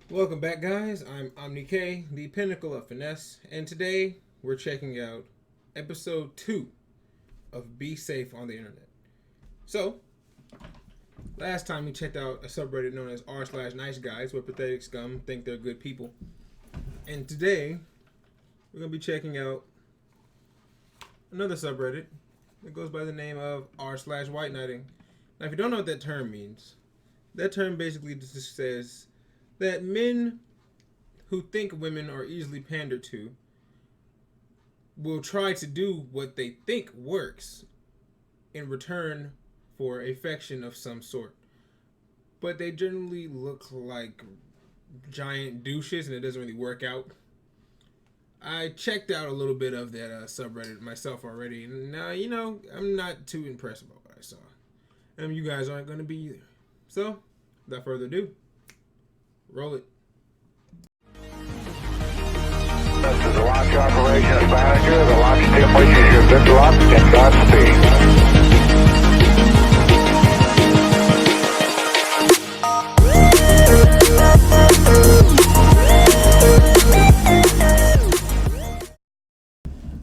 Welcome back, guys. I'm Omni-K, the pinnacle of finesse, and today we're checking out episode 2 of Be Safe on the Internet. So, last time we checked out a subreddit known as r/nice guys, where pathetic scum think they're good people. And today, we're going to be checking out another subreddit that goes by the name of r/WhiteKnighting. Now, if you don't know what that term means, that term basically just says that men who think women are easily pandered to will try to do what they think works in return for affection of some sort. But they generally look like giant douches and it doesn't really work out. I checked out a little bit of that subreddit myself already, and I'm not too impressed about what I saw. And you guys aren't going to be either. So, without further ado, roll it. This is the launch operations manager. The launch team wishes you good luck and Godspeed.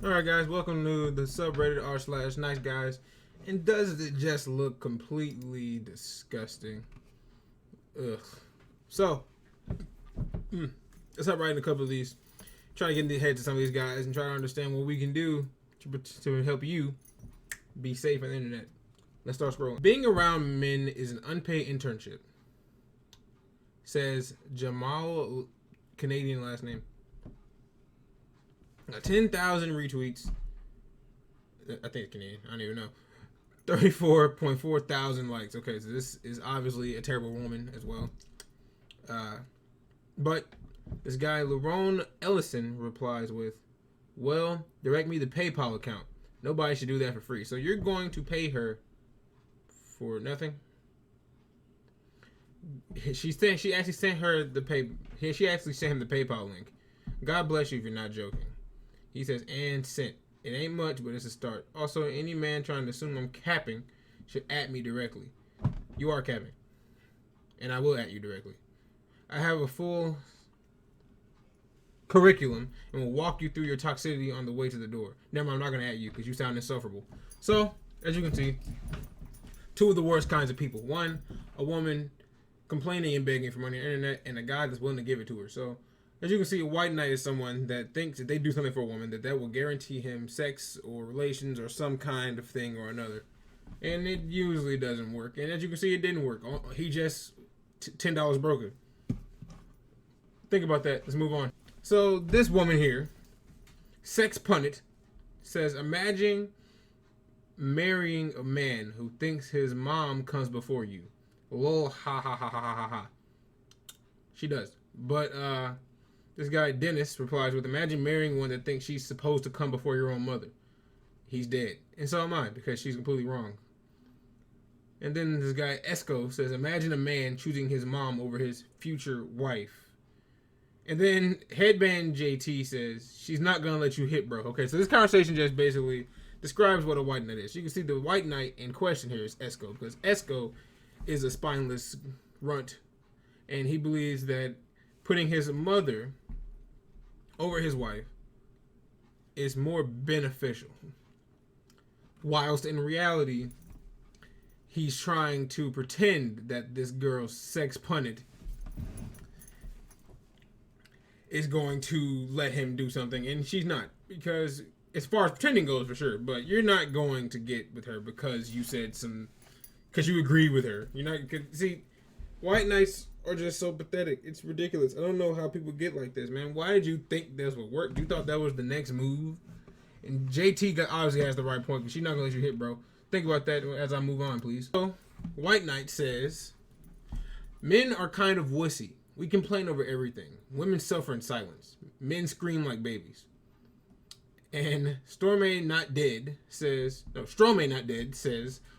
Alright guys, welcome to the subreddit r/nice guys. And does it just look completely disgusting? Ugh. So, let's start writing a couple of these. Try to get in the heads of some of these guys and try to understand what we can do to help you be safe on the internet. Let's start scrolling. Being around men is an unpaid internship, says Jamal, Canadian last name. 10,000 retweets. I think it's Canadian. I don't even know. 34.4 thousand likes. Okay, so this is obviously a terrible woman as well. But this guy, Lerone Ellison, replies with, well, direct me the PayPal account. Nobody should do that for free. So you're going to pay her for nothing? She actually sent her the pay. She actually sent him the PayPal link. God bless you if you're not joking. He says, and sent. It ain't much, but it's a start. Also, any man trying to assume I'm capping should at me directly. You are capping. And I will at you directly. I have a full curriculum and will walk you through your toxicity on the way to the door. Never mind, I'm not going to at you because you sound insufferable. So, as you can see, two of the worst kinds of people. One, a woman complaining and begging for money on the internet, and a guy that's willing to give it to her. So, as you can see, a white knight is someone that thinks that they do something for a woman, that will guarantee him sex or relations or some kind of thing or another. And it usually doesn't work. And as you can see, it didn't work. He just $10 broke her. Think about that. Let's move on. So this woman here, Sex Pundit, says, imagine marrying a man who thinks his mom comes before you. Lol, ha ha ha ha ha ha ha. She does. But this guy, Dennis, replies with, imagine marrying one that thinks she's supposed to come before your own mother. He's dead. And so am I, because she's completely wrong. And then this guy, Esco, says, imagine a man choosing his mom over his future wife. And then Headband JT says, she's not going to let you hit, bro. Okay, so this conversation just basically describes what a white knight is. You can see the white knight in question here is Esco, because Esco is a spineless runt. And he believes that putting his mother over his wife is more beneficial. Whilst in reality, he's trying to pretend that this girl's Sex Pundit is going to let him do something, and she's not. Because as far as pretending goes, for sure, but you're not going to get with her because you said because you agreed with her. You're not. See, white knights are just so pathetic. It's ridiculous. I don't know how people get like this, man. Why did you think this would work? You thought that was the next move? And JT obviously has the right point, because she's not going to let you hit, bro. Think about that as I move on, please. So, White Knight says, men are kind of wussy. We complain over everything. Women suffer in silence. Men scream like babies. And Stormy Not Dead says,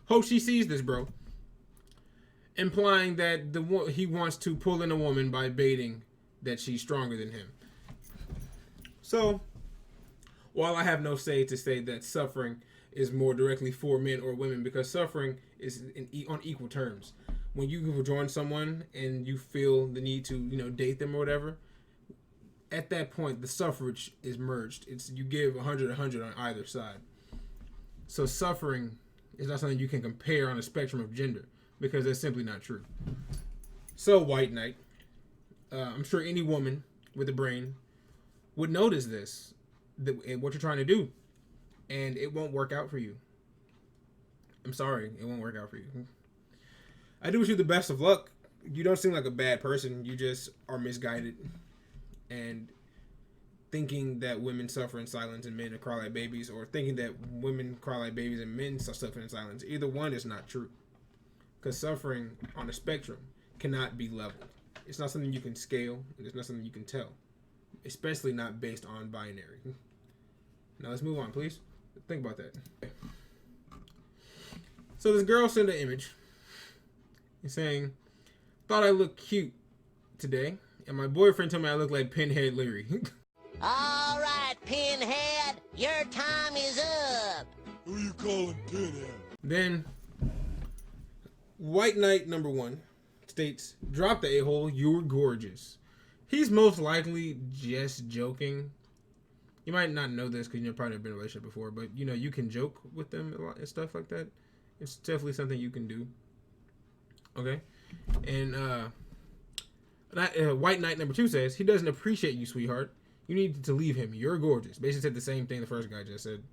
hope she sees this, bro. Implying that he wants to pull in a woman by baiting that she's stronger than him. So, while I have no say to say that suffering is more directly for men or women, because suffering is on equal terms. when you join someone and you feel the need to, date them or whatever, at that point, the suffrage is merged. It's you give 100 on either side. So suffering is not something you can compare on a spectrum of gender because that's simply not true. So, White Knight, I'm sure any woman with a brain would notice this, what you're trying to do, and it won't work out for you. I'm sorry, it won't work out for you. I do wish you the best of luck. You don't seem like a bad person. You just are misguided and thinking that women suffer in silence and men cry like babies, or thinking that women cry like babies and men suffer in silence. Either one is not true, because suffering on a spectrum cannot be leveled. It's not something you can scale, and it's not something you can tell, especially not based on binary. Now let's move on, please. Think about that. So this girl sent an image saying, "Thought I looked cute today, and my boyfriend told me I look like Pinhead Larry." All right, Pinhead, your time is up. Who you calling Pinhead? Then, White Knight number 1 states, "Drop the a-hole, you're gorgeous." He's most likely just joking. You might not know this because you've probably been in a relationship before, but you can joke with them a lot and stuff like that. It's definitely something you can do. Okay? And White Knight number 2 says, "He doesn't appreciate you, sweetheart. You need to leave him. You're gorgeous." Basically said the same thing the first guy just said.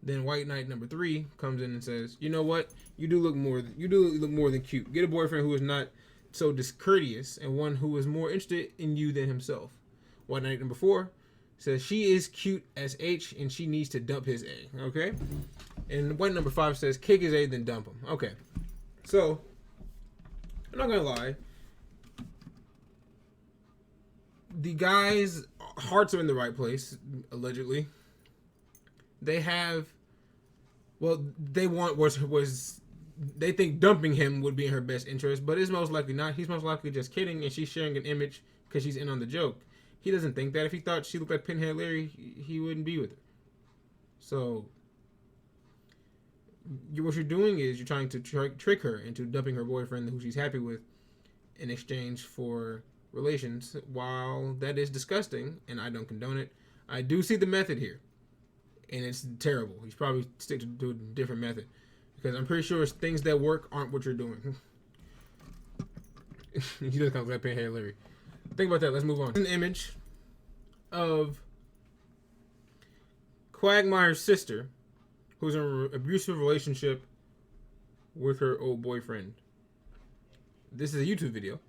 Then White Knight number 3 comes in and says, "You know what? You do look more than cute. Get a boyfriend who is not so discourteous and one who is more interested in you than himself." White Knight number 4 says, "She is cute as H and she needs to dump his A." Okay? And White number 5 says, "Kick his A, then dump him." Okay. So, I'm not gonna lie. The guys' hearts are in the right place, allegedly. They have, they want was they think dumping him would be in her best interest, but it's most likely not. He's most likely just kidding, and she's sharing an image because she's in on the joke. He doesn't think that. If he thought she looked like Pinhead Larry, he wouldn't be with her. So, what you're doing is you're trying to trick her into dumping her boyfriend who she's happy with in exchange for relations. While that is disgusting and I don't condone it, I do see the method here, and it's terrible. You should probably stick to a different method, because I'm pretty sure things that work aren't what you're doing. He doesn't come like Pinhead Larry. Think about that. Let's move on. An image of Quagmire's sister, who's in an abusive relationship with her old boyfriend. This is a YouTube video.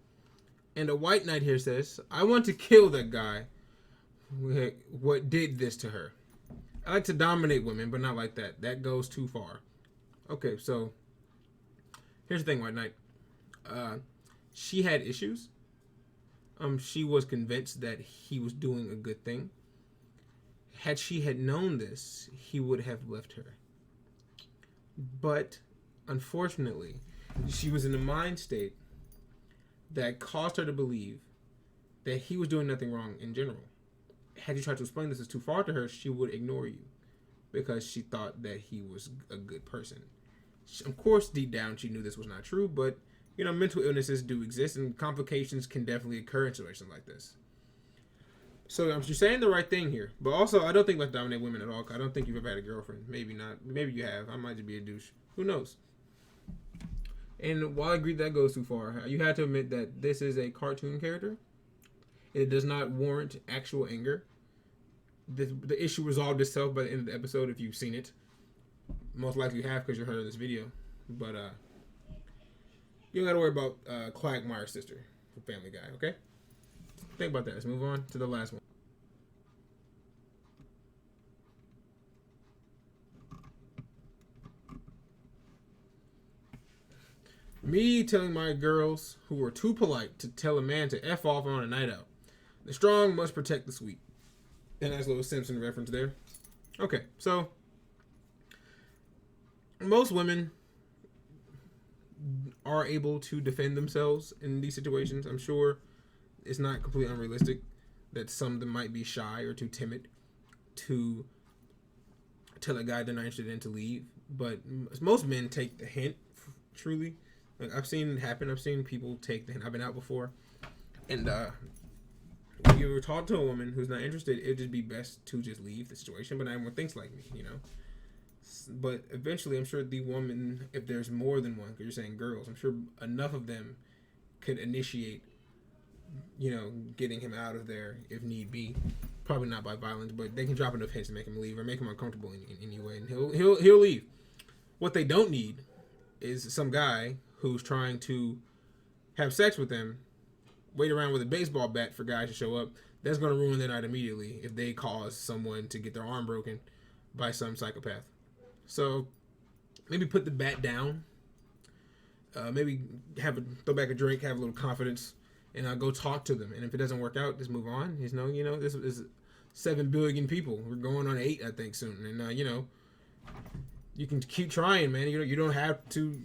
And a White Knight here says, "I want to kill that guy what did this to her. I like to dominate women, but not like that. That goes too far." Okay, so here's the thing, White Knight. She had issues. She was convinced that he was doing a good thing. Had she had known this, he would have left her. But unfortunately, she was in a mind state that caused her to believe that he was doing nothing wrong in general. Had you tried to explain this as too far to her, she would ignore you because she thought that he was a good person. Of course, deep down, she knew this was not true, but mental illnesses do exist, and complications can definitely occur in situations like this. So you're saying the right thing here, but also I don't think let's dominate women at all. I don't think you've ever had a girlfriend. Maybe not. Maybe you have. I might just be a douche. Who knows? And while I agree that goes too far, you have to admit that this is a cartoon character. It does not warrant actual anger. The issue resolved itself by the end of the episode if you've seen it. Most likely you have because you heard of this video. But you don't got to worry about Quagmire's sister from Family Guy, okay? Think about that. Let's move on to the last one. Me telling my girls who were too polite to tell a man to F off on a night out. The strong must protect the sweet. And nice little Simpson reference there. Okay, so most women are able to defend themselves in these situations. I'm sure it's not completely unrealistic that some of them might be shy or too timid to tell a guy they're not interested in to leave. But most men take the hint, truly, Like, I've seen it happen. I've seen people take the hint. I've been out before, and when you were talking to a woman who's not interested, it'd just be best to just leave the situation. But not everyone thinks like me, you know. But eventually, I'm sure the woman, if there's more than one, because you're saying girls, I'm sure enough of them could initiate, you know, getting him out of there if need be. Probably not by violence, but they can drop enough hints to make him leave or make him uncomfortable in any way, and he'll leave. What they don't need is some guy who's trying to have sex with them, wait around with a baseball bat for guys to show up. That's going to ruin their night immediately if they cause someone to get their arm broken by some psychopath. So maybe put the bat down. Maybe throw back a drink, have a little confidence, and go talk to them. And if it doesn't work out, just move on. You know, this is 7 billion people. We're going on 8, I think, soon. And you know, you can keep trying, man. You don't have to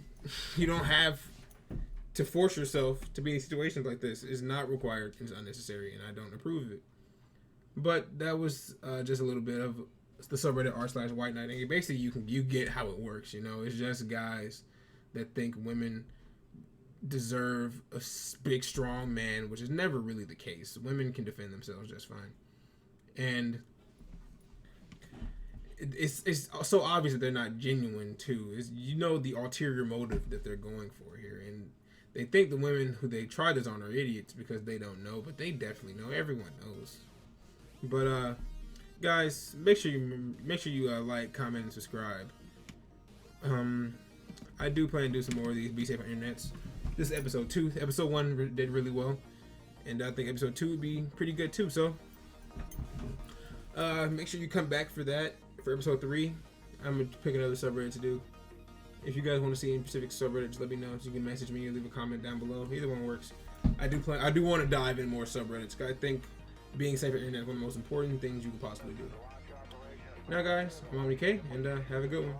force yourself to be in situations like this. It's not required. It's unnecessary, and I don't approve of it. But that was just a little bit of the subreddit r/WhiteKnighting. Basically, you get how it works. You know, it's just guys that think women deserve a big, strong man, which is never really the case. Women can defend themselves just fine, and it's so obvious that they're not genuine too. You know the ulterior motive that they're going for here, and they think the women who they try this on are idiots because they don't know, but they definitely know. Everyone knows. But guys, make sure you like, comment, and subscribe. I do plan to do some more of these Be Safe on Internets. This is episode 2. Episode 1 did really well, and I think episode 2 would be pretty good too. So make sure you come back for that. For episode 3, I'm gonna pick another subreddit to do. If you guys want to see any specific subreddit, just let me know. So you can message me or leave a comment down below. Either one works. I do want to dive in more subreddits. I think being safe on the internet is one of the most important things you could possibly do. Now, guys, I'm OmniK, and have a good one.